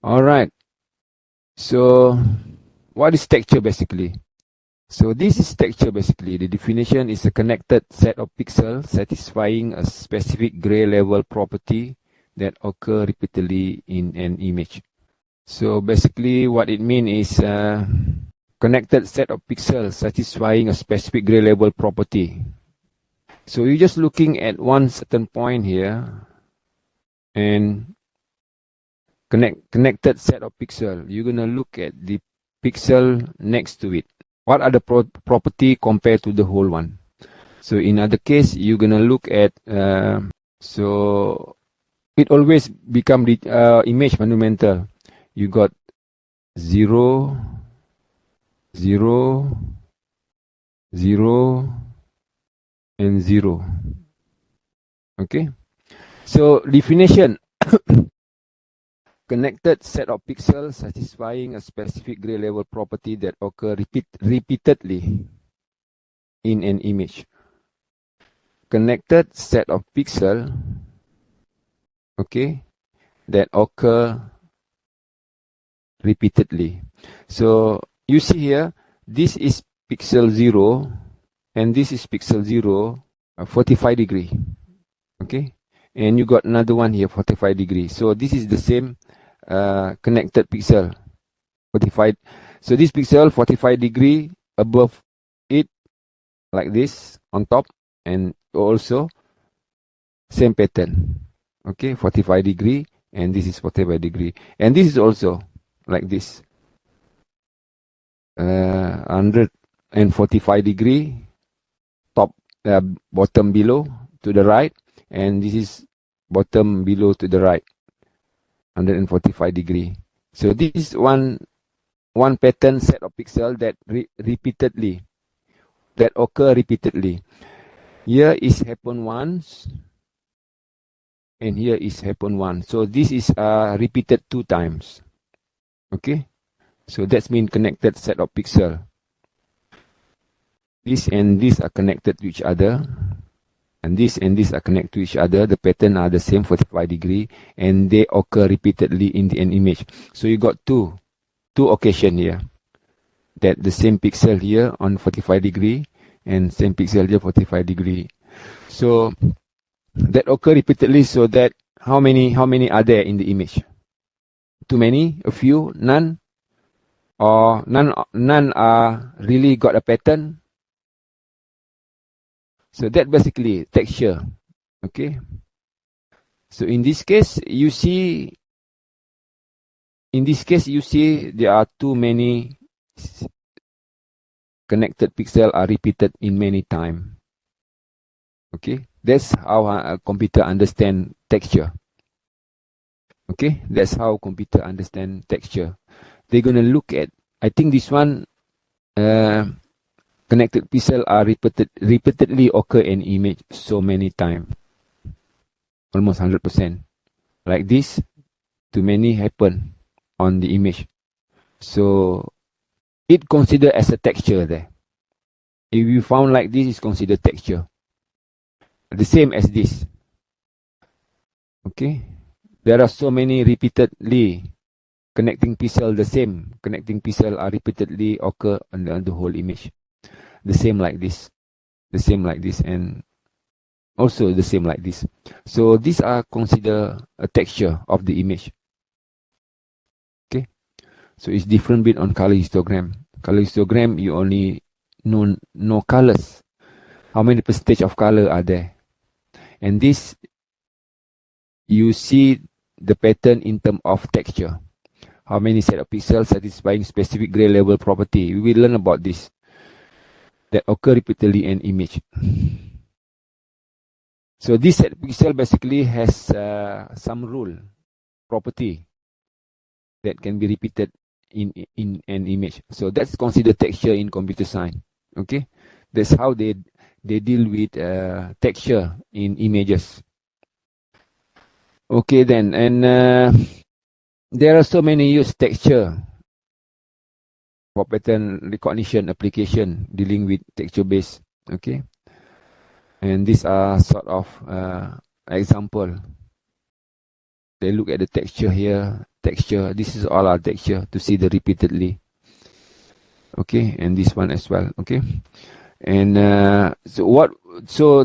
Alright, so what is texture basically? So this is texture basically. The definition is a connected set of pixels satisfying a specific gray level property that occur repeatedly in an image. So basically what it means is connected set of pixels satisfying a specific gray level property. So you're just looking at one certain point here and connected set of pixels. You're going to look at the pixel next to it. What are the property compared to the whole one? So in other case, you're going to look at, so it always become the image fundamental. You got 0, 0, 0, and 0. Okay. So definition, connected set of pixels satisfying a specific gray level property that occur repeatedly in an image. Connected set of pixels, okay, that occur repeatedly. So you see here, this is pixel 0 and this is pixel 0, 45 degree. Okay, and you got another one here, 45 degree. So this is the same connected pixel, 45. So this pixel 45 degree above it, like this on top, and also same pattern. Okay, 45 degree, and this is 45 degree, and this is also like this, 145 degree top, bottom below to the right, and this is bottom below to the right, 145 degree. So this is one pattern set of pixel that that occur repeatedly. Here is happen once, and here is happen once. So this is repeated 2 times. Okay, so that's mean connected set of pixel. This and this are connected to each other, and this are connected to each other. The pattern are the same, 45 degree, and they occur repeatedly in an image. So you got two occasion here, that the same pixel here on 45 degree and same pixel here 45 degree. So that occur repeatedly. So that how many are there in the image? Too many? A few? None? Or none are really got a pattern? So that basically texture. Okay. So in this case, you see there are too many connected pixels are repeated in many times. Okay, that's how a computer understand texture. Okay, that's how computer understand texture. They're gonna look at, I think this one, connected pixels are repeatedly occur in image so many times, almost 100%. Like this, too many happen on the image. So it considered as a texture there. If you found like this, it's considered texture. The same as this. Okay, there are so many repeatedly connecting pixels. The same connecting pixels are repeatedly occur on the whole image. The same like this, the same like this, and also the same like this. So these are considered a texture of the image. Okay, so it's different bit on color histogram. Color histogram, you only know no colors. How many percentage of color are there? And this, you see the pattern in terms of texture. How many set of pixels satisfying specific gray level property? We will learn about this, that occur repeatedly in image. So this set of pixel basically has some rule, property that can be repeated in an image. So that's considered texture in computer science. Okay, that's how they deal with texture in images. Okay then, and there are so many use texture for pattern recognition application dealing with texture based. Okay, and these are sort of example They look at the texture here, texture. This is all our texture to see the repeatedly. Okay, and this one as well. Okay, and so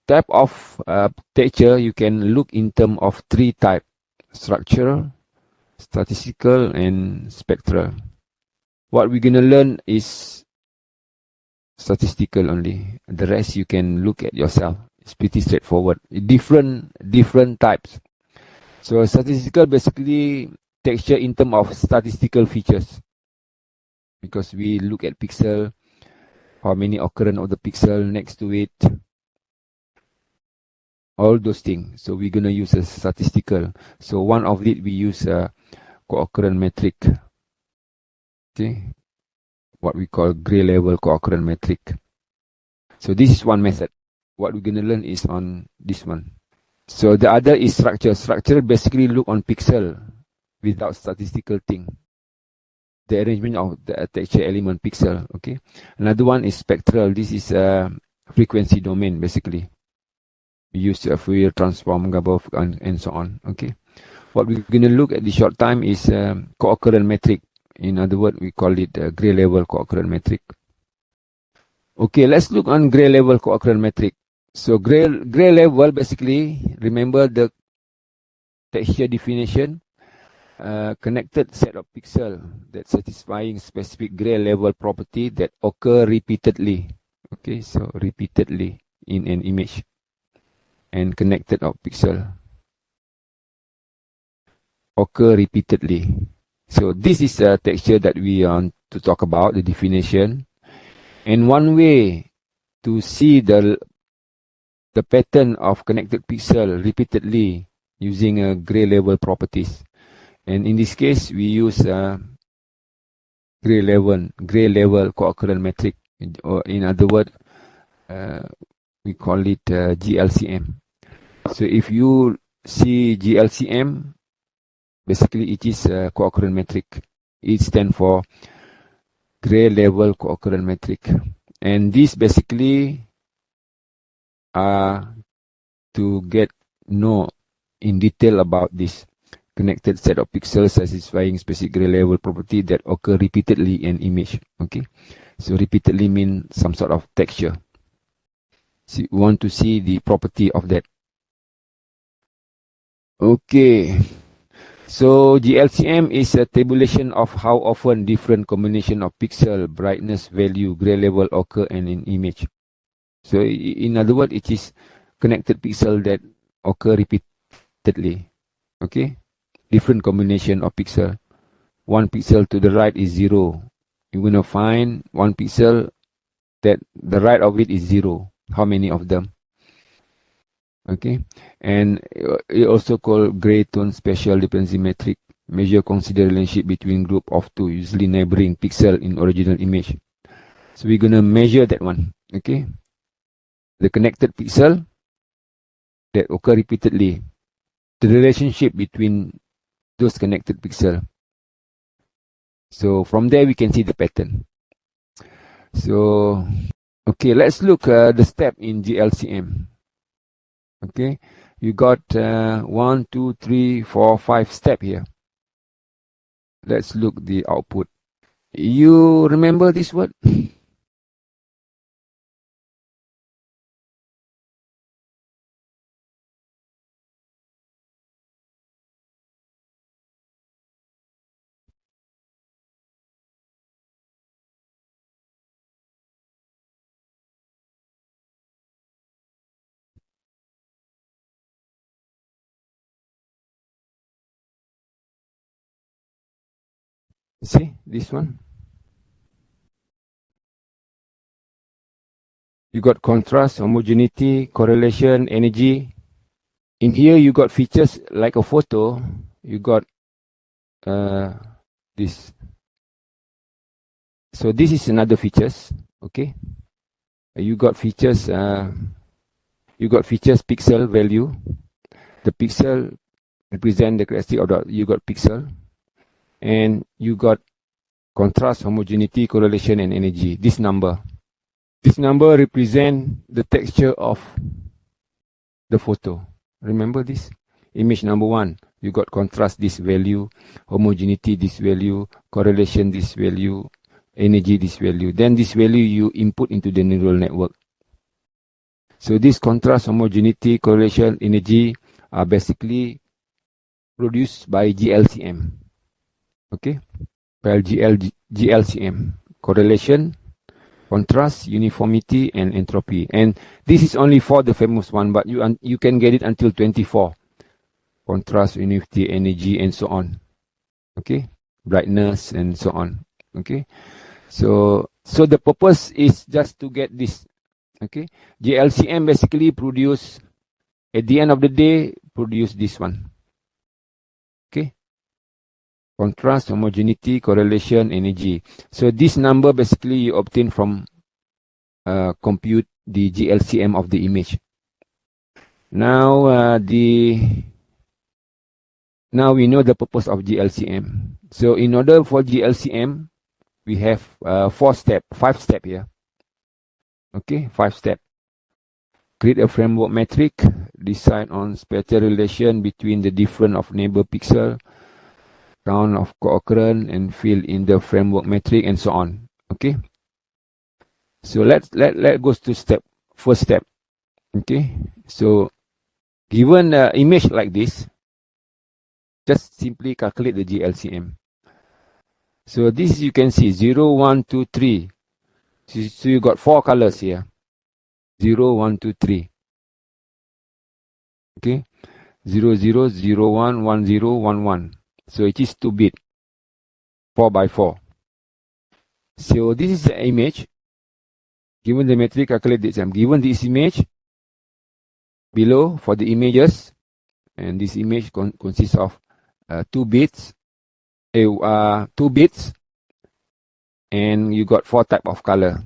type of texture you can look in terms of three type: structural, statistical, and spectral. What we're gonna learn is statistical only. The rest you can look at yourself. It's pretty straightforward. Different types. So statistical basically texture in terms of statistical features. Because we look at pixel, how many occurrence of the pixel next to it, all those things. So we're gonna use a statistical. So one of it we use a co-occurrence metric. Okay, what we call gray level co-occurrence metric. So this is one method. What we're gonna learn is on this one. So the other is structure. Structure basically look on pixel without statistical thing. The arrangement of the texture element pixel. Okay. Another one is spectral. This is a frequency domain basically. We use a Fourier transform, Gabov, and so on. Okay. What we're going to look at the short time is co-occurrence metric. In other words, we call it gray level co-occurrence metric. Okay, let's look on gray level co-occurrence metric. So gray level basically, remember the texture definition, connected set of pixels that satisfying specific gray level property that occur repeatedly. Okay, so repeatedly in an image and connected of pixel occur repeatedly. So this is a texture that we want to talk about, the definition. And one way to see the pattern of connected pixel repeatedly using a gray level properties. And in this case, we use gray level co-occurrence metric. Or in other words, we call it GLCM. So if you see GLCM, basically it is a co-occurrence metric. It stands for gray level co-occurrence metric. And this basically to know in detail about this connected set of pixels satisfying specific gray level property that occur repeatedly in image. Okay, so repeatedly means some sort of texture. So we want to see the property of that. Okay, so GLCM is a tabulation of how often different combination of pixel brightness value gray level occur in an image. So in other words, it is connected pixel that occur repeatedly. Okay, different combination of pixel. One pixel to the right is 0. You're going to find one pixel that the right of it is 0. How many of them? Okay, and it also called gray tone spatial dependency metric. Measure consider relationship between group of two, usually neighboring pixel in original image. So we're going to measure that one. Okay, the connected pixel that occur repeatedly, the relationship between those connected pixels. So from there we can see the pattern. So okay, let's look the step in GLCM. Okay, you got 1, 2, 3, 4, 5 step here. Let's look the output. You remember this word? See this one? You got contrast, homogeneity, correlation, energy. In here you got features like a photo. You got this. So this is another features. Okay, you got features. You got features pixel value. The pixel represent the characteristic of the. You got pixel, and you got contrast, homogeneity, correlation, and energy. This number represent the texture of the photo. Remember this? Image number 1. You got contrast this value, homogeneity this value, correlation this value, energy this value. Then this value you input into the neural network. So this contrast, homogeneity, correlation, energy are basically produced by GLCM. Okay, well, GLCM, correlation, contrast, uniformity, and entropy. And this is only for the famous one, but you can get it until 24. Contrast, uniformity, energy, and so on. Okay, brightness, and so on. Okay, so the purpose is just to get this. Okay, GLCM basically produce, at the end of the day, produce this one. Okay, contrast, homogeneity, correlation, energy. So this number basically you obtain from compute the GLCM of the image. Now now we know the purpose of GLCM. So in order for GLCM, we have 5 steps here. Okay, 5 steps. Create a framework metric, decide on spatial relation between the difference of neighbor pixel, count of co-occurrence, and fill in the framework metric, and so on. Okay. So let go to first step. Okay. So given the image like this, just simply calculate the GLCM. So this you can see 0, 1, 2, 3. So you got 4 colors here. 0, 1, 2, 3. Okay. 0, 0, 0, 1, 1, 0, 1, 1. So it is 2-bit. 4 by 4. So this is the image. Given the metric, calculate this. I'm given this image below for the images, and this image consists of 2 bits. 2 bits, and you got 4 type of color.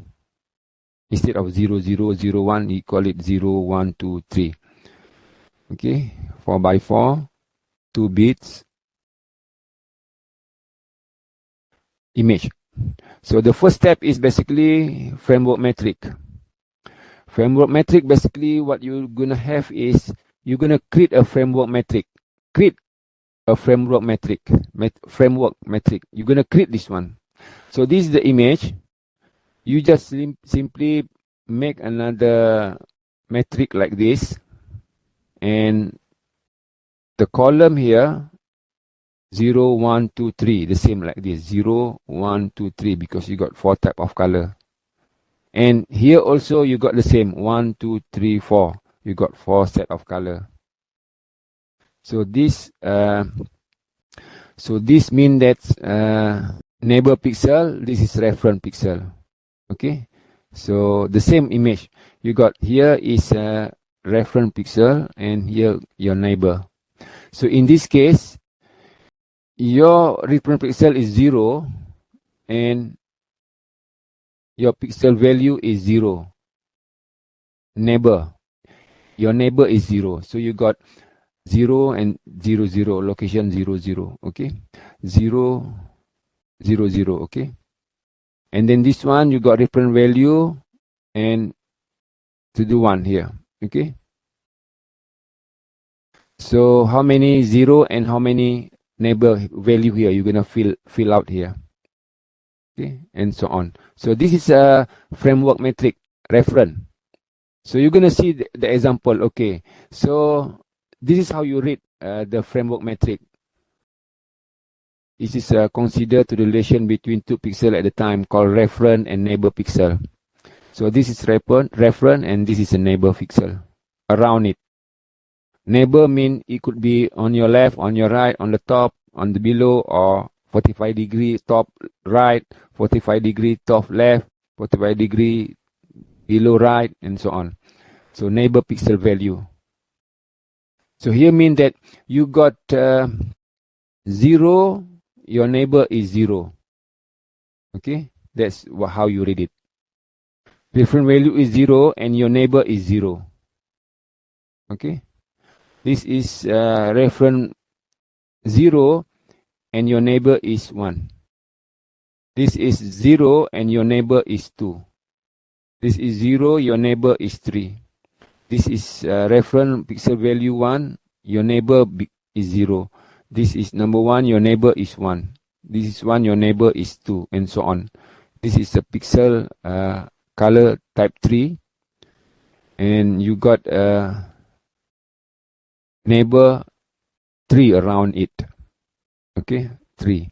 Instead of 0, 0, 0, 1, you call it 0, 1, 2, 3. Okay, 4 by 4, 2 bits, image. So the first step is basically framework metric. Framework metric, basically what you're gonna have is you're gonna create a framework metric. Create a framework metric. You're gonna create this one. So this is the image. You just simply make another metric like this, and the column here 0, 1, 2, 3, the same like this, 0, 1, 2, 3, because you got 4 type of color. And here also you got the same, 1, 2, 3, 4. You got 4 set of color. So this means that neighbor pixel, this is reference pixel. Okay, so the same image you got here is a reference pixel, and here your neighbor. So in this case, your reference pixel is 0, and your pixel value is 0. Neighbor, your neighbor is 0. So you got 0 and 0, 0, location 0, 0. Okay, 0, 0, 0. Okay, and then this one you got reference value and to do 1 here. Okay, so how many 0 and how many neighbor value here you're gonna fill out here. Okay, and so on. So this is a framework metric reference. So you're gonna see the example. Okay, so this is how you read the framework metric. This is considered to the relation between 2 pixels at a time, called reference and neighbor pixel. So this is reference, and this is a neighbor pixel around it. Neighbor mean it could be on your left, on your right, on the top, on the below, or 45 degree top right, 45 degree top left, 45 degree below right, and so on. So neighbor pixel value. So here mean that you got 0, your neighbor is 0. Okay, that's how you read it. Reference value is 0 and your neighbor is 0. Okay, this is reference 0 and your neighbor is 1. This is 0 and your neighbor is 2. This is 0, your neighbor is 3. This is reference pixel value 1, your neighbor is 0. This is number 1, your neighbor is 1. This is 1, your neighbor is 2, and so on. This is a pixel color type 3, and you got a neighbor 3 around it. Okay, 3.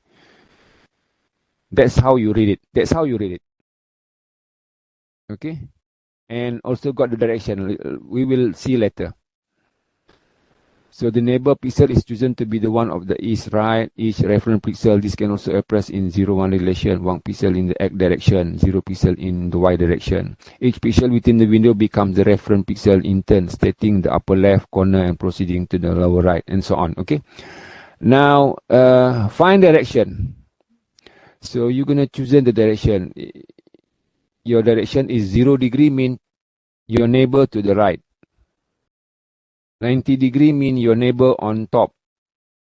That's how you read it. That's how you read it. Okay, and also got the direction. We will see later. So the neighbor pixel is chosen to be the one of the east, right? Each reference pixel. This can also express in 0-1 relation. 1 pixel in the x direction, 0 pixel in the y direction. Each pixel within the window becomes the reference pixel in turn, stating the upper left corner and proceeding to the lower right, and so on. Okay. Now, find direction. So you're going to choose the direction. Your direction is 0 degree, mean your neighbor to the right. 90 degree mean your neighbor on top.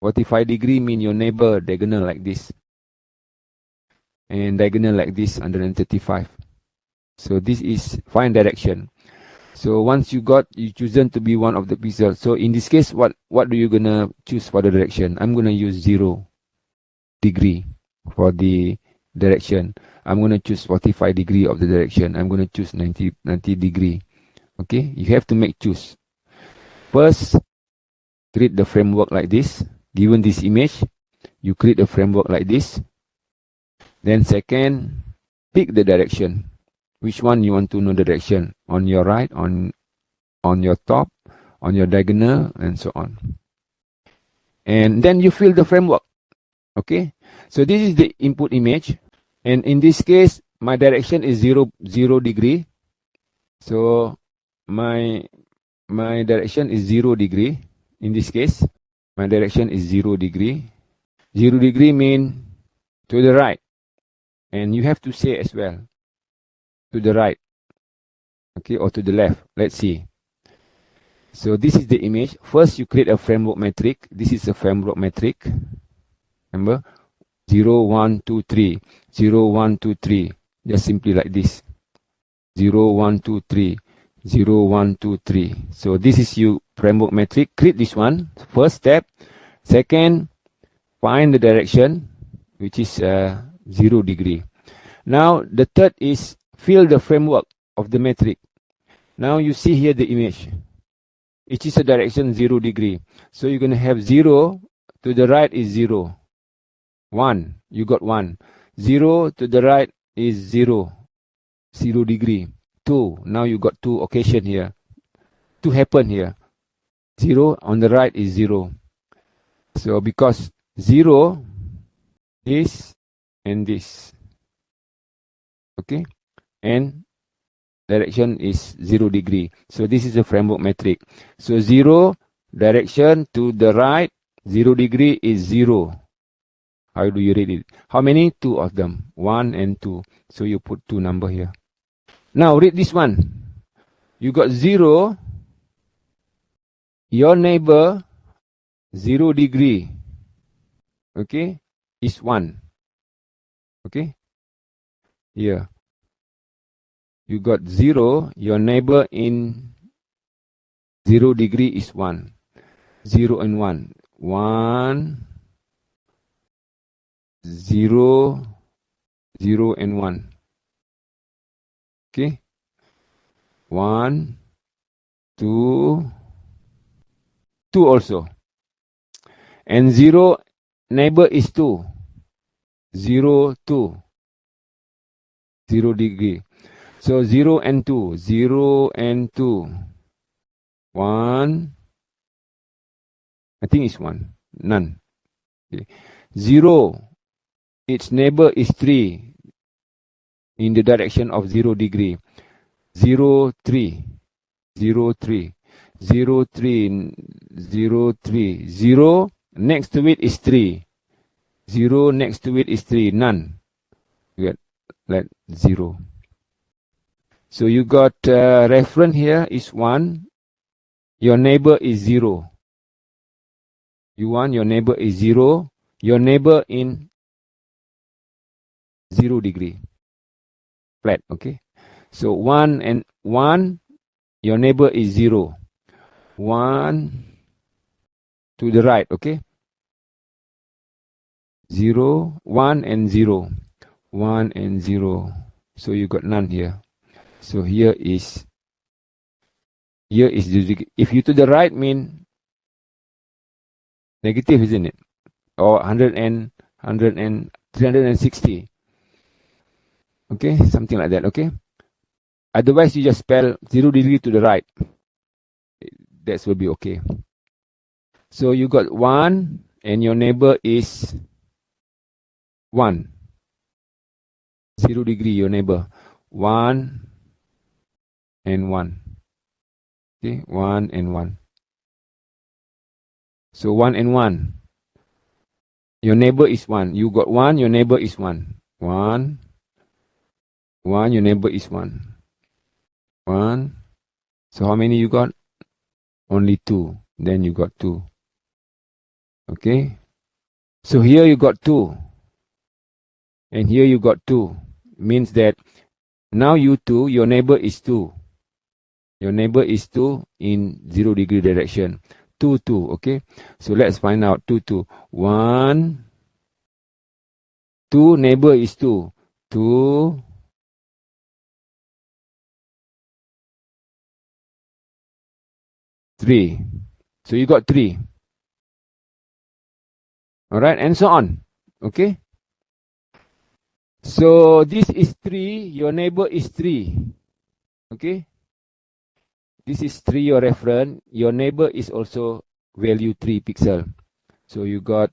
45 degree mean your neighbor diagonal like this. And diagonal like this, 135. So this is find direction. So once you chosen to be one of the pixels. So in this case, what do you gonna choose for the direction? I'm gonna use 0 degree for the direction. I'm gonna choose 45 degree of the direction. I'm gonna choose 90 degree. Okay, you have to make choose. First, create the framework like this. Given this image, you create a framework like this. Then second, pick the direction. Which one you want to know the direction? On your right, on your top, on your diagonal, and so on. And then you fill the framework. Okay, so this is the input image. And in this case, my direction is 0 degree. So my direction is 0 degree. In this case, my direction is 0 degree. 0 degree mean to the right. And you have to say as well, to the right. Okay, or to the left. Let's see. So this is the image. First, you create a framework metric. This is a framework metric. Remember? 0, 1, 2, 3. 0, 1, 2, 3. Just simply like this. 0, 1, 2, 3. 0, 1, 2, 3. So this is your framework metric. Create this one. First step. Second, find the direction, which is 0 degree. Now, the third is fill the framework of the metric. Now you see here the image. It is a direction 0 degree. So you're going to have 0 to the right is 0. 1, you got 1. 0 to the right is 0. 0 degree. 2, now you got 2 occasion here. 2 happen here. 0 on the right is 0. So because 0, this and this. Okay. And direction is 0 degree. So this is a framework metric. So 0 direction to the right, 0 degree is 0. How do you read it? How many? 2 of them. 1 and 2. So you put 2 number here. Now read this one. You got 0. Your neighbor, 0 degree. Okay. Is 1. Okay. Here. You got 0. Your neighbor in 0 degree is 1. 0 and 1. 1, 0, 0 and 1. Okay. 1, 2, 2 also. And 0, neighbor is 2. 0, 2. 0 degree. So 0 and 2. 0 and 2. 1. I think it's 1. None. Okay. 0. Its neighbor is 3. In the direction of 0 degree. 0, 3. 0, 3. 0, 3. 0, 3. 0. Next to it is 3. 0 next to it is 3. None. You get like 0. So you got reference here is 1. Your neighbor is 0. You want your neighbor is 0. Your neighbor in 0 degree. Flat, okay? So 1 and 1, your neighbor is 0. 1 to the right, okay? 0, 1 and 0. 1 and 0. So you got none here. So here is the, if you to the right mean negative, isn't it? Or 360. Okay, something like that, okay? Otherwise, you just spell 0 degree to the right. That will be okay. So you got 1 and your neighbor is 1. 0 degree, your neighbor. 1 and 1. Okay, 1 and 1. So 1 and 1. Your neighbor is 1. You got 1, your neighbor is 1. 1. 1, your neighbor is 1. 1. So how many you got? Only 2. Then you got 2. Okay. So here you got 2. And here you got 2. Means that now you 2, your neighbor is 2. Your neighbor is 2 in 0 degree direction. 2, 2. Okay. So let's find out 2, 2. 1. 2, neighbor is 2. 2. 3. So you got 3. Alright, and so on. Okay. So this is 3, your neighbor is 3. Okay. This is 3, your reference. Your neighbor is also value 3 pixel. So you got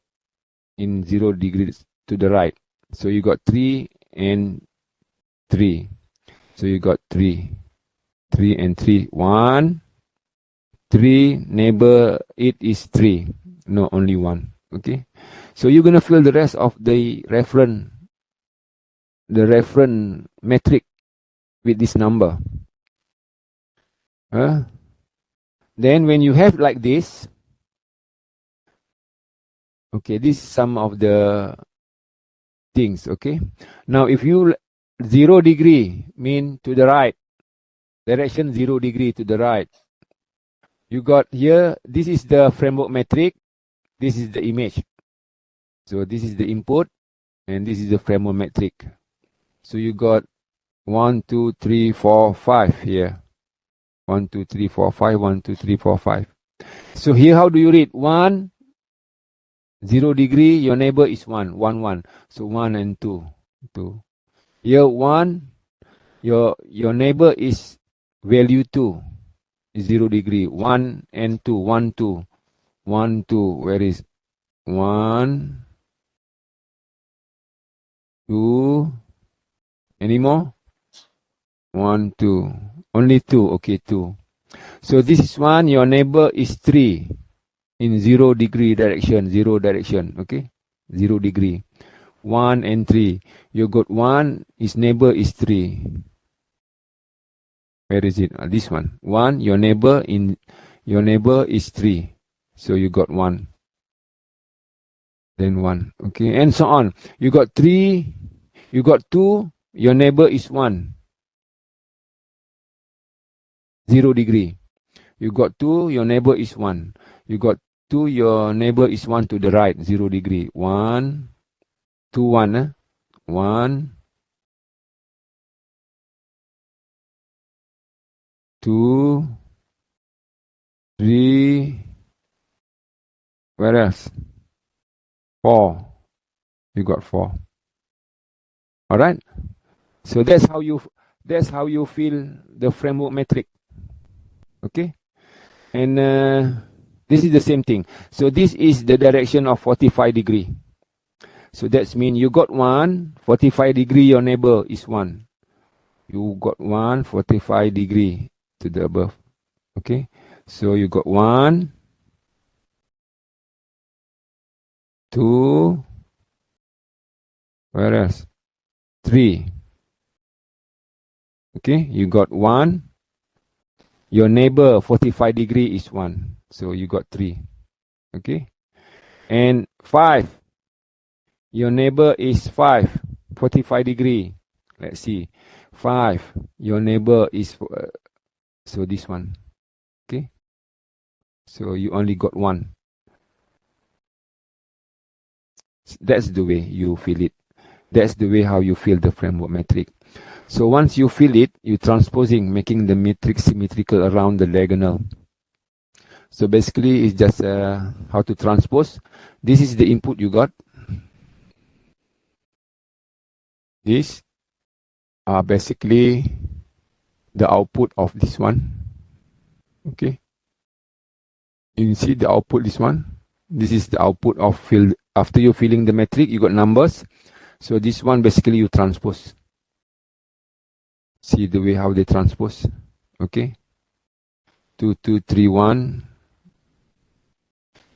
in 0 degrees to the right. So you got 3 and 3. So you got 3. 3 and 3. 1, 3, neighbor, it is 3. No, only 1. Okay. So you're going to fill the rest of the reference metric with this number. Then when you have like this, okay, this is some of the things, okay. Now if you 0 degree mean to the right, direction 0 degree to the right. You got here, this is the framework metric, this is the image. So this is the input, and this is the framework metric. So you got 1, 2, 3, 4, 5 here. 1, 2, 3, 4, 5, 1, 2, 3, 4, 5. So here, how do you read? 1, 0 degree, your neighbor is 1, 1, 1. So 1 and 2, 2. Here 1, your neighbor is value 2, 0 degree. 1 and 2, 1, 2. 1, 2, where is 1, 2, any more? 1, 2, only 2, okay, 2. So this is 1, your neighbor is 3 in 0 degree direction, 0 direction, okay, 0 degree. 1 and 3, you got 1, his neighbor is 3. Where is it? This one. 1, your neighbor is 3. So you got 1. Then 1. Okay, and so on. You got 3, you got 2, your neighbor is 1. 0 degree. You got 2, your neighbor is 1. You got 2, your neighbor is 1 to the right, 0 degree. 1, 2, 1. 1, 2, 3. Where else? 4. You got 4. All right. So that's how you feel the framework metric. Okay. And this is the same thing. So this is the direction of 45 degree. So that's mean you got 1, 45 degree, your neighbor is 1. You got 1, 45 degree to the above. Okay. So you got 1, 2, where else? 3. Okay. You got 1. Your neighbor 45 degree is 1. So you got 3. Okay. And 5. Your neighbor is 5. 45 degree. Let's see. 5. Your neighbor is, so this one. Okay. So you only got 1. That's the way you feel it. That's the way how you feel the framework metric. So once you feel it, you transposing, making the matrix symmetrical around the diagonal. So basically, it's just how to transpose. This is the input you got. These are basically the output of this one. Okay. You can see the output, this one. This is the output of fill. After you filling the metric, you got numbers. So this one basically you transpose. See the way how they transpose. Okay. 2, 2, 3, 1.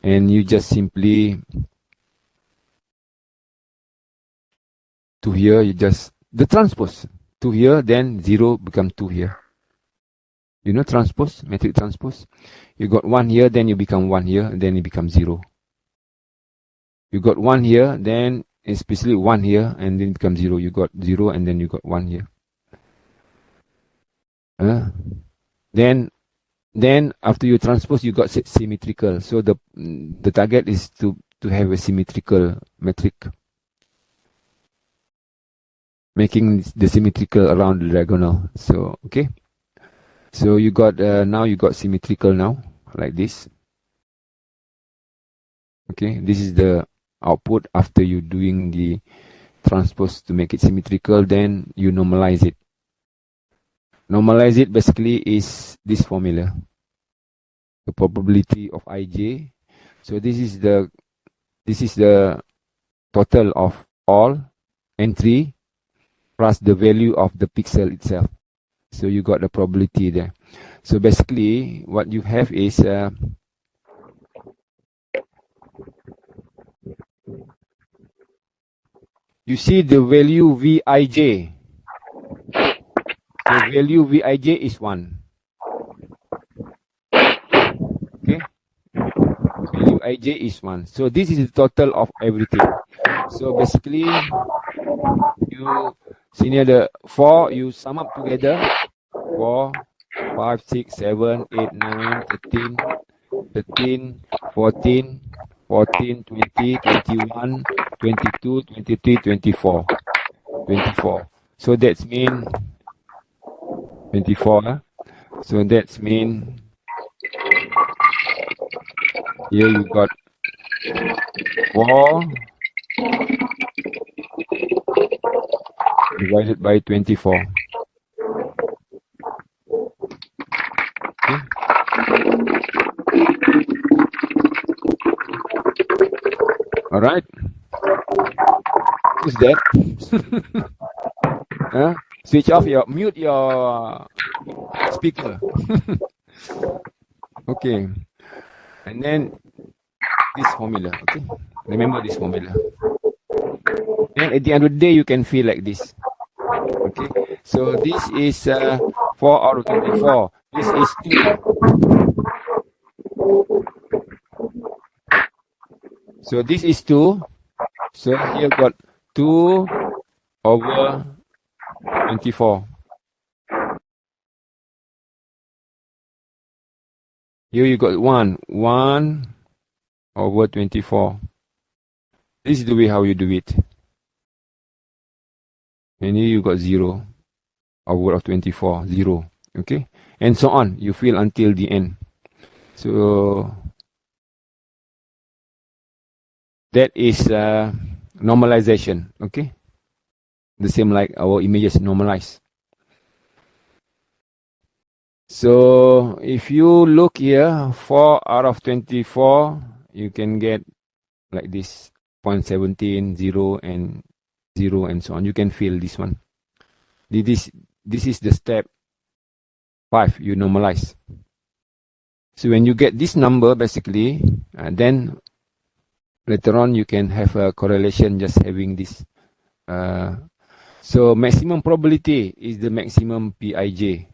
And you just simply to here, you just the transpose. 2 here, then 0 become 2 here. You know transpose, metric transpose. You got 1 here, then you become 1 here, and then it becomes 0. You got 1 here, then especially 1 here, and then it becomes 0. You got 0, and then you got 1 here. Then after you transpose, you got symmetrical. So the target is to have a symmetrical metric, making the symmetrical around the diagonal. So okay. So you got now you got symmetrical now like this. Okay, this is the output after you doing the transpose to make it symmetrical. Then you normalize it. Normalize it basically is this formula, the probability of ij. So this is the total of all entry plus the value of the pixel itself. So you got the probability there. So basically what you have is you see the value Vij. The value Vij is 1. Okay. Value Ij is 1. So this is the total of everything. So basically, you see near the 4, you sum up together. 4, 5, 6, 7, 8, 9, 13, 13, 14, 14, 20, 21, 22, 23, 24. 24. So that's mean 24. So that's mean here you got 4 divided by 24. Okay. All right. Who's that? Switch off mute your speaker. Okay. And then this formula. Okay. Remember this formula. Then at the end of the day, you can feel like this. Okay. So this is 4 out of 24. This is 2. So this is 2. So here got 2 over 24. Here you got 1. 1 over 24. This is the way how you do it. And here you got 0 over of 24. 0. Okay. And so on. You feel until the end. So that is normalization. Okay. The same like our images normalize. So if you look here, 4 out of 24, you can get like this 0.17, 0 and 0 and so on. You can feel this one. This is the step 5, you normalize. So when you get this number, basically, then later on you can have a correlation just having this. So maximum probability is the maximum Pij.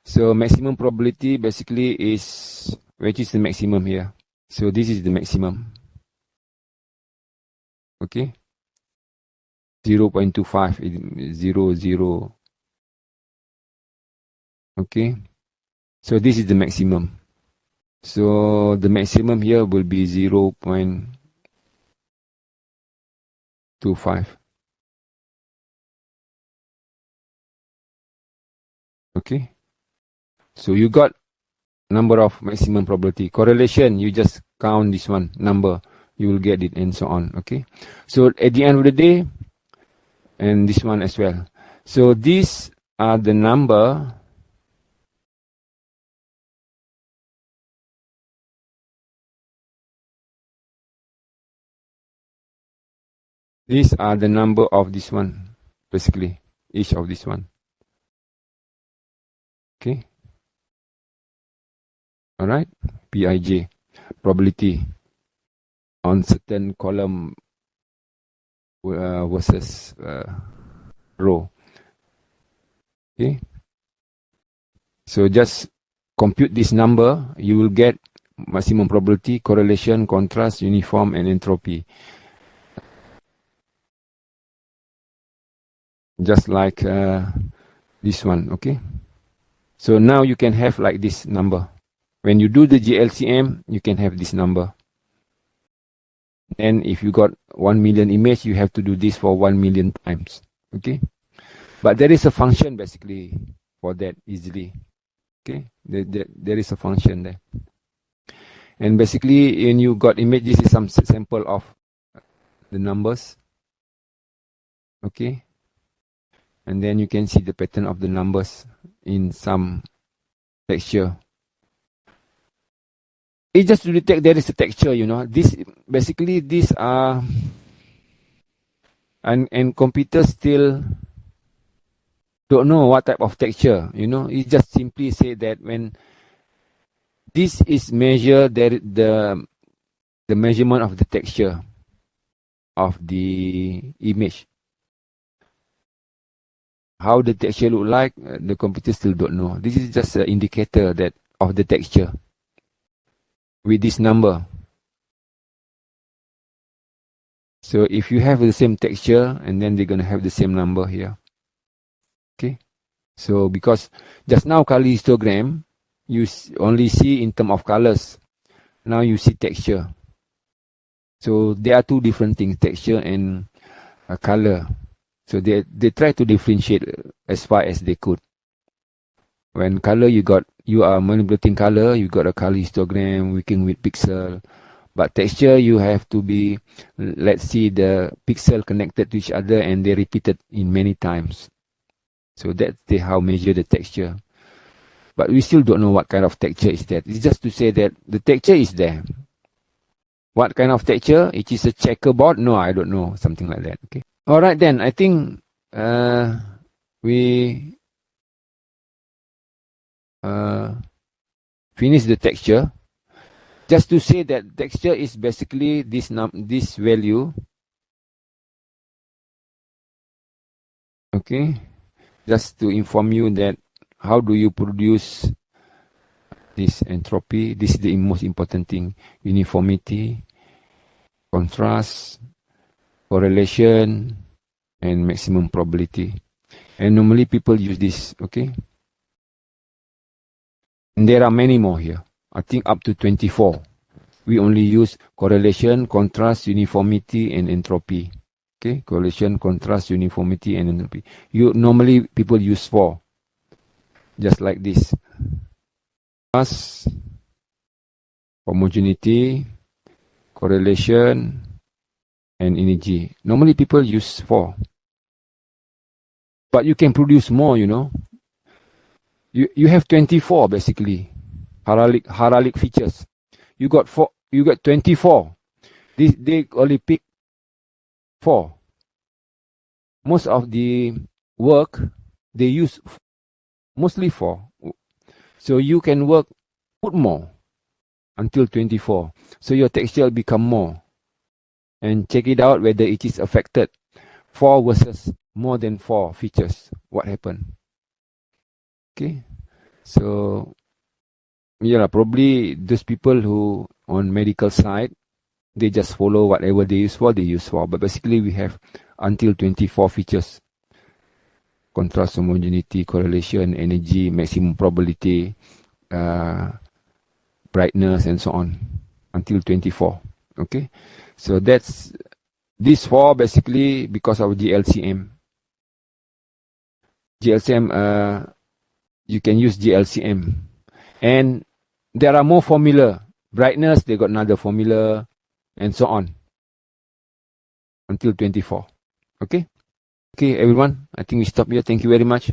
So maximum probability basically is, which is the maximum here. So this is the maximum. Okay. 0.25, 0, 0. Okay. So this is the maximum. So the maximum here will be 0.25. 25. Okay. So you got number of maximum probability. Correlation, you just count this one number, you will get it, and so on. Okay. So at the end of the day, and this one as well. So these are the number these are the number of this one, basically, each of this one. Okay. Alright. Pij, probability on certain column versus row. Okay. So just compute this number, you will get maximum probability, correlation, contrast, uniform, and entropy. Just like this one, okay? So now you can have like this number. When you do the GLCM, you can have this number. And if you got 1 million image, you have to do this for 1 million times, okay? But there is a function basically for that easily, okay? There is a function there. And basically, when you got image, this is some sample of the numbers, okay? And then you can see the pattern of the numbers in some texture. It's just to detect there is a texture, you know. This basically these are and computers still don't know what type of texture, you know. It just simply say that when this is measured, there the measurement of the texture of the image. How the texture look like, the computer still don't know. This is just an indicator that of the texture with this number. So if you have the same texture, and then they're going to have the same number here. Okay. So because just now color histogram, you only see in terms of colors. Now you see texture. So there are two different things, texture and color. So they try to differentiate as far as they could. When color you are manipulating color, you got a color histogram working with pixel. But texture, you have to be, let's see the pixel connected to each other and they repeated in many times. So that's how measure the texture. But we still don't know what kind of texture is that. It's just to say that the texture is there. What kind of texture? It is a checkerboard? No, I don't know. Something like that. Okay. All right then. I think we finish the texture. Just to say that texture is basically this value. Okay. Just to inform you that how do you produce this entropy. This is the most important thing. Uniformity, contrast, correlation, and maximum probability. And normally people use this, okay? And there are many more here. I think up to 24. We only use correlation, contrast, uniformity, and entropy. Okay, correlation, contrast, uniformity, and entropy. Normally people use 4. Just like this. Contrast, homogeneity, correlation, and energy. Normally people use 4. But you can produce more, you know. You have 24 basically. Heraldic features. You got 24. They only pick 4. Most of the work they use mostly 4. So you can put more until 24. So your texture will become more. And check it out whether it is affected. 4 versus more than 4 features. What happened? Okay. So yeah, probably those people who on medical side, they just follow whatever they use for. But basically we have until 24 features. Contrast, homogeneity, correlation, energy, maximum probability, brightness, and so on. Until 24. Okay. So that's These four basically because of GLCM. You can use GLCM. And there are more formula. Brightness, they got another formula, and so on. Until 24. Okay? Okay, everyone. I think we stop here. Thank you very much.